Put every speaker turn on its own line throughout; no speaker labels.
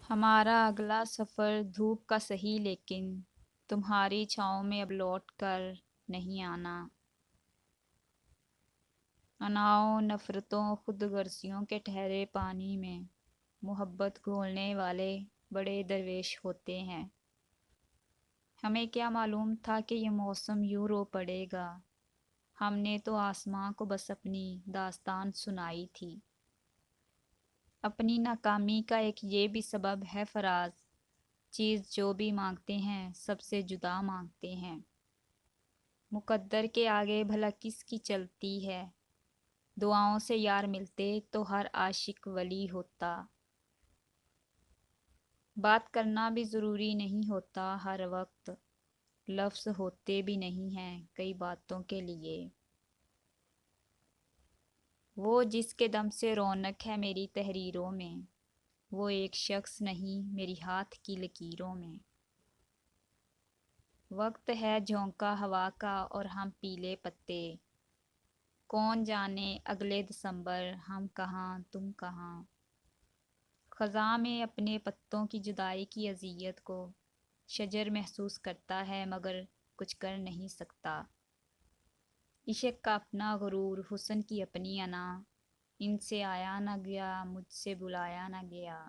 ہمارا اگلا سفر دھوپ کا سہی لیکن تمہاری چھاؤں میں اب لوٹ کر نہیں آنا۔ اناؤں نفرتوں خود غرضیوں کے ٹھہرے پانی میں محبت گھولنے والے بڑے درویش ہوتے ہیں۔ ہمیں کیا معلوم تھا کہ یہ موسم یوں رو پڑے گا، ہم نے تو آسماں کو بس اپنی داستان سنائی تھی۔ اپنی ناکامی کا ایک یہ بھی سبب ہے فراز، چیز جو بھی مانگتے ہیں سب سے جدا مانگتے ہیں۔ مقدر کے آگے بھلا کس کی چلتی ہے، دعاؤں سے یار ملتے تو ہر عاشق ولی ہوتا۔ بات کرنا بھی ضروری نہیں ہوتا ہر وقت، لفظ ہوتے بھی نہیں ہیں کئی باتوں کے لیے۔ وہ جس کے دم سے رونق ہے میری تحریروں میں، وہ ایک شخص نہیں میری ہاتھ کی لکیروں میں۔ وقت ہے جھونکا ہوا کا اور ہم پیلے پتے، کون جانے اگلے دسمبر ہم کہاں تم کہاں۔ خزاں میں اپنے پتوں کی جدائی کی اذیت کو شجر محسوس کرتا ہے مگر کچھ کر نہیں سکتا۔ عشق کا اپنا غرور، حسن کی اپنی انا، ان سے آیا نہ گیا مجھ سے بلایا نہ گیا۔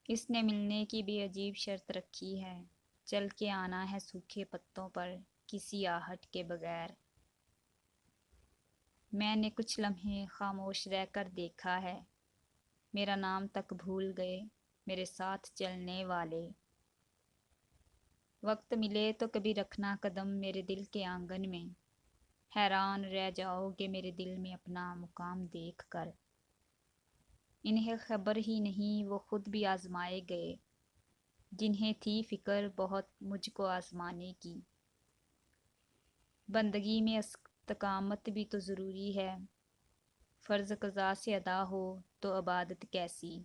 اس نے ملنے کی بھی عجیب شرط رکھی ہے، چل کے آنا ہے سوکھے پتوں پر کسی آہٹ کے بغیر۔ میں نے کچھ لمحے خاموش رہ کر دیکھا ہے، میرا نام تک بھول گئے میرے ساتھ چلنے والے۔ وقت ملے تو کبھی رکھنا قدم میرے دل کے آنگن میں، حیران رہ جاؤ گے میرے دل میں اپنا مقام دیکھ کر۔ انہیں خبر ہی نہیں وہ خود بھی آزمائے گئے، جنہیں تھی فکر بہت مجھ کو آزمانے کی۔ بندگی میں استقامت بھی تو ضروری ہے، فرض قضا سے ادا ہو تو عبادت کیسی۔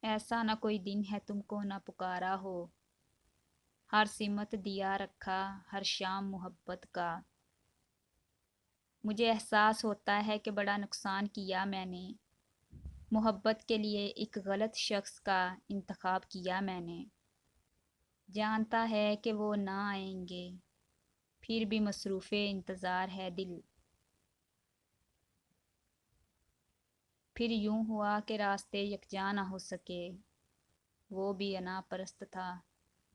ایسا نہ کوئی دن ہے تم کو نہ پکارا ہو، ہر سمت دیا رکھا ہر شام محبت کا۔ مجھے احساس ہوتا ہے کہ بڑا نقصان کیا میں نے، محبت کے لیے ایک غلط شخص کا انتخاب کیا میں نے۔ جانتا ہے کہ وہ نہ آئیں گے، پھر بھی مصروف انتظار ہے دل۔ پھر یوں ہوا کہ راستے یکجاں نہ ہو سکے، وہ بھی انا پرست تھا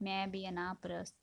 میں بھی انا پرست۔